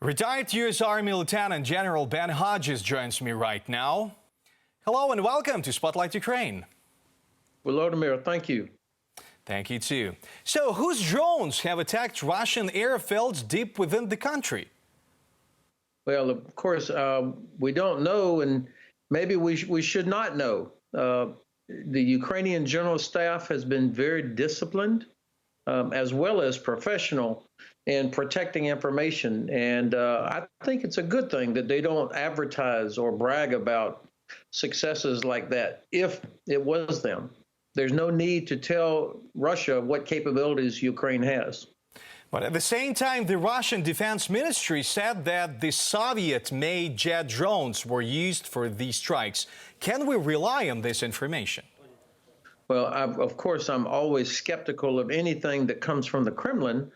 Retired U.S. Army Lieutenant General Ben Hodges joins me right now. Hello and welcome to Spotlight Ukraine. Volodymyr, thank you. Thank you too. So, whose drones have attacked Russian airfields deep within the country? Well, of course, we don't know, and maybe we should not know. The Ukrainian General Staff has been very disciplined, as well as professional in protecting information. And I think it's a good thing that they don't advertise or brag about successes like that if it was them. There's no need to tell Russia what capabilities Ukraine has. But at the same time, the Russian Defense Ministry said that the Soviet-made jet drones were used for these strikes. Can we rely on this information? Well, of course, I'm always skeptical of anything that comes from the Kremlin,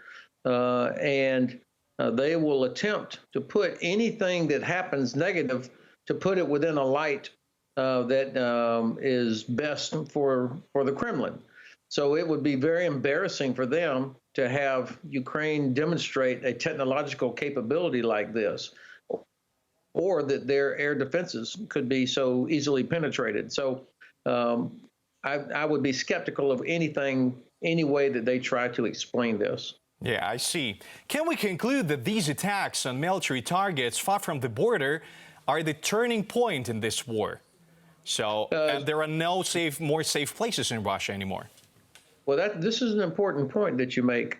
and they will attempt to put anything that happens negative, to put it within a light that is best for the Kremlin. So it would be very embarrassing for them to have Ukraine demonstrate a technological capability like this, or that their air defenses could be so easily penetrated. So I would be skeptical of any way that they try to explain this. Yeah, I see. Can we conclude that these attacks on military targets far from the border are the turning point in this war? So, and there are no more safe places in Russia anymore. Well, this is an important point that you make.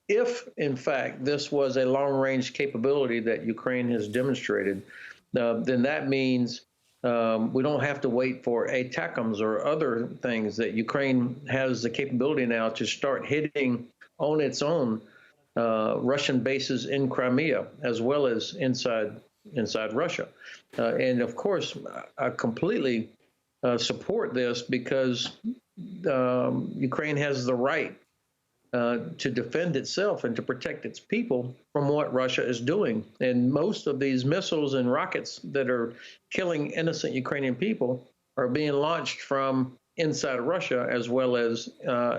If, in fact, this was a long-range capability that Ukraine has demonstrated, then that means we don't have to wait for ATACMS or other things, that Ukraine has the capability now to start hitting on its own Russian bases in Crimea, as well as inside Russia. And of course, I completely support this, because Ukraine has the right to defend itself and to protect its people from what Russia is doing. And most of these missiles and rockets that are killing innocent Ukrainian people are being launched from inside Russia, as well as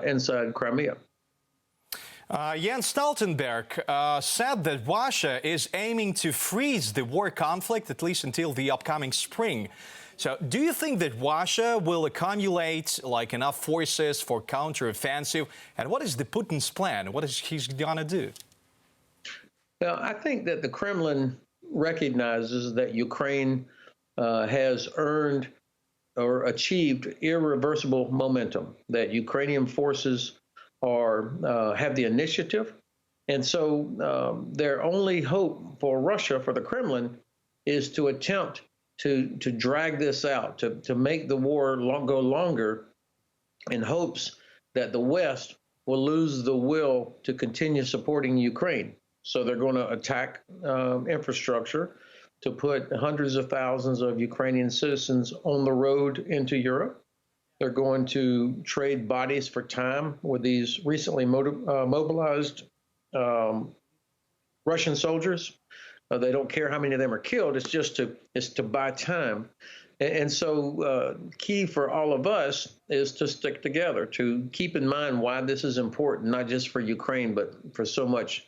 inside Crimea. Jens Stoltenberg said that Russia is aiming to freeze the war conflict, at least until the upcoming spring. So do you think that Russia will accumulate enough forces for counteroffensive? And what is the Putin's plan? What is he going to do? Well, I think that the Kremlin recognizes that Ukraine has earned or achieved irreversible momentum, that Ukrainian forces have the initiative. And so their only hope for Russia, for the Kremlin, is to attempt to drag this out, to make the war go longer, in hopes that the West will lose the will to continue supporting Ukraine. So they're going to attack infrastructure, to put hundreds of thousands of Ukrainian citizens on the road into Europe. They're going to trade bodies for time with these recently mobilized Russian soldiers. They don't care how many of them are killed. It's just to buy time. And so key for all of us is to stick together, to keep in mind why this is important, not just for Ukraine, but for so much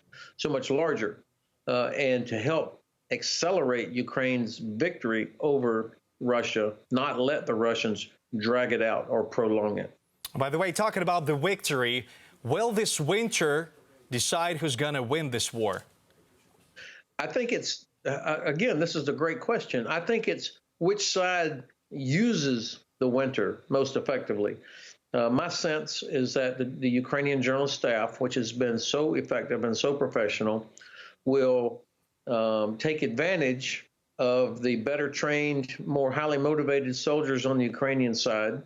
larger, and to help accelerate Ukraine's victory over Russia, not let the Russians drag it out or prolong it. By the way, talking about the victory, will this winter decide who's going to win this war? I think it's, again, this is a great question. I think it's which side uses the winter most effectively. My sense is that the Ukrainian General Staff, which has been so effective and so professional, will take advantage of the better trained, more highly motivated soldiers on the Ukrainian side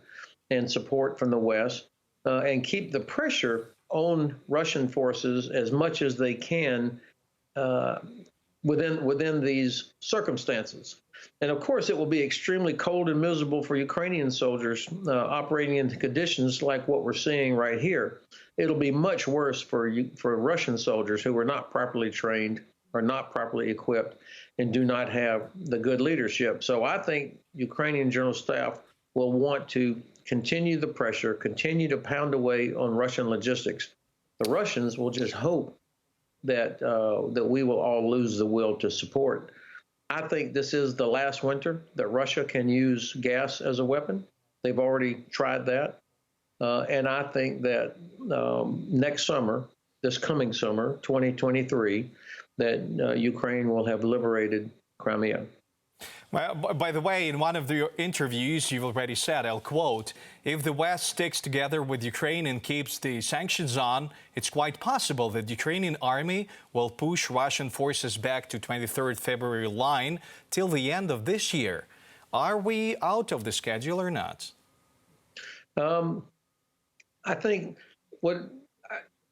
and support from the West, and keep the pressure on Russian forces as much as they can within these circumstances. And of course, it will be extremely cold and miserable for Ukrainian soldiers operating in conditions like what we're seeing right here. It'll be much worse for Russian soldiers who are not properly trained, are not properly equipped, and do not have the good leadership. So I think Ukrainian General Staff will want to continue the pressure, continue to pound away on Russian logistics. The Russians will just hope that we will all lose the will to support. I think this is the last winter that Russia can use gas as a weapon. They've already tried that. And I think that next summer, this coming summer, 2023, that Ukraine will have liberated Crimea. Well, by the way, in one of the interviews, you've already said, I'll quote, if the West sticks together with Ukraine and keeps the sanctions on, it's quite possible that the Ukrainian army will push Russian forces back to 23rd February line till the end of this year. Are we out of the schedule or not? I think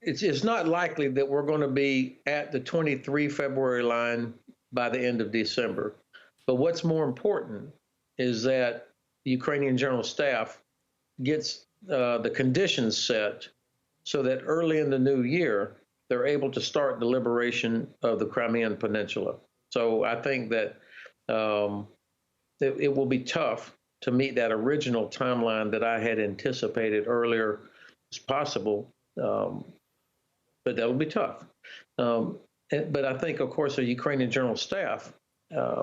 it's not likely that we're going to be at the 23 February line by the end of December. But what's more important is that the Ukrainian General Staff gets the conditions set so that early in the new year, they're able to start the liberation of the Crimean Peninsula. So I think that it will be tough to meet that original timeline that I had anticipated earlier as possible, but that'll be tough. But I think, of course, the Ukrainian General Staff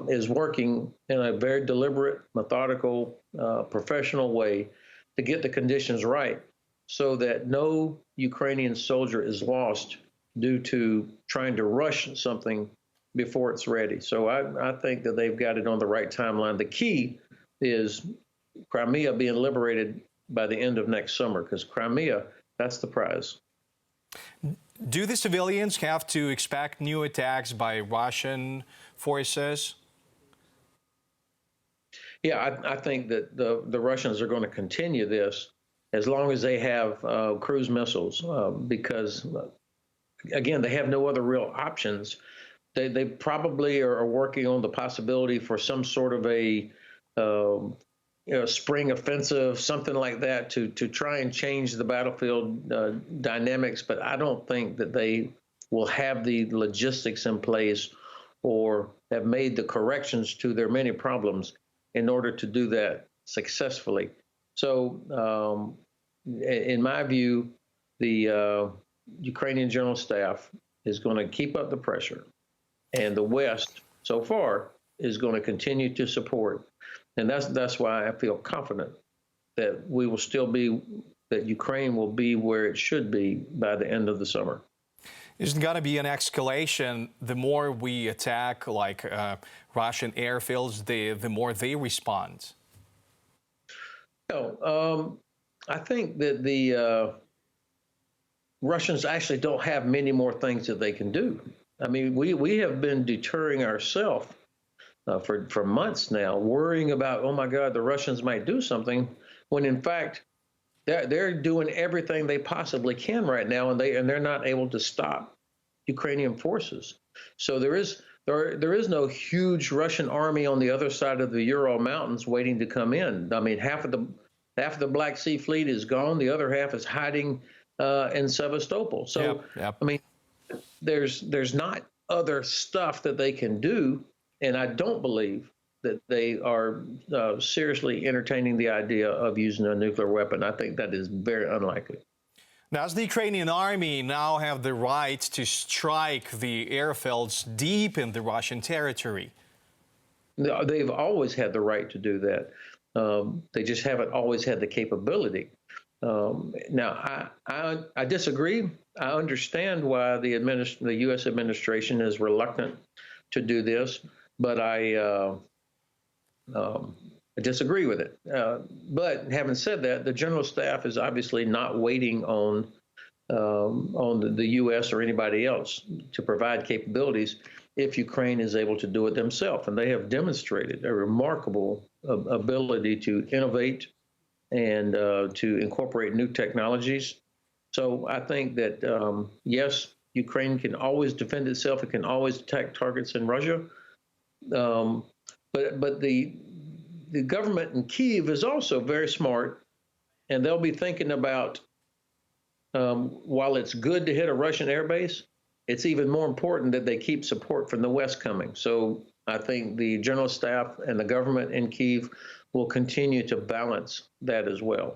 is working in a very deliberate, methodical, professional way to get the conditions right so that no Ukrainian soldier is lost due to trying to rush something before it's ready. So I think that they've got it on the right timeline. The key is Crimea being liberated by the end of next summer, because Crimea, that's the prize. Do the civilians have to expect new attacks by Russian forces? Yeah, I think that the Russians are going to continue this as long as they have cruise missiles, because, again, they have no other real options. They probably are working on the possibility for some sort of a spring offensive, something like that, to try and change the battlefield dynamics. But I don't think that they will have the logistics in place or have made the corrections to their many problems in order to do that successfully. So in my view, the Ukrainian General Staff is going to keep up the pressure, and the West, so far, is going to continue to support. And that's why I feel confident that that Ukraine will be where it should be by the end of the summer. Isn't going to be an escalation the more we attack like Russian airfields, the more they respond? No, I think that the Russians actually don't have many more things that they can do. I mean, we have been deterring ourselves for months now, worrying about, oh my God, the Russians might do something, when in fact they're doing everything they possibly can right now, and they're not able to stop Ukrainian forces. So there is no huge Russian army on the other side of the Ural Mountains waiting to come in. I mean, half of the Black Sea Fleet is gone. The other half is hiding in Sevastopol. So yep. I mean, there's not other stuff that they can do, and I don't believe that they are seriously entertaining the idea of using a nuclear weapon. I think that is very unlikely. Does the Ukrainian army now have the right to strike the airfields deep in the Russian territory? They've always had the right to do that. They just haven't always had the capability. Now, I disagree. I understand why the U.S. administration is reluctant to do this, but I disagree with it. But having said that, the General Staff is obviously not waiting on the U.S. or anybody else to provide capabilities if Ukraine is able to do it themselves. And they have demonstrated a remarkable ability to innovate and to incorporate new technologies. So I think that, yes, Ukraine can always defend itself. It can always attack targets in Russia. But the government in Kyiv is also very smart, and they'll be thinking about, while it's good to hit a Russian airbase, it's even more important that they keep support from the West coming. So I think the General Staff and the government in Kyiv will continue to balance that as well.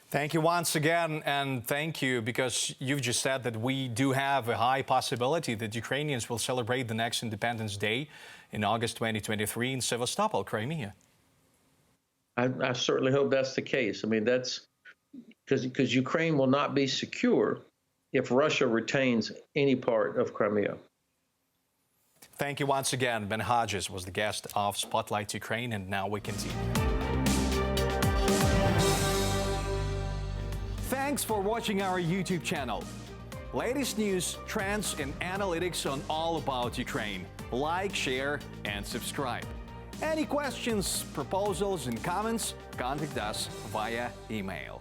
Thank you once again, and thank you because you've just said that we do have a high possibility that Ukrainians will celebrate the next Independence Day in August 2023 in Sevastopol, Crimea. I certainly hope that's the case. I mean, that's because Ukraine will not be secure if Russia retains any part of Crimea. Thank you once again. Ben Hodges was the guest of Spotlight Ukraine, and now we continue. Thanks for watching our YouTube channel. Latest news, trends, and analytics on all about Ukraine. Like, share, and subscribe. Any questions, proposals, and comments, contact us via email.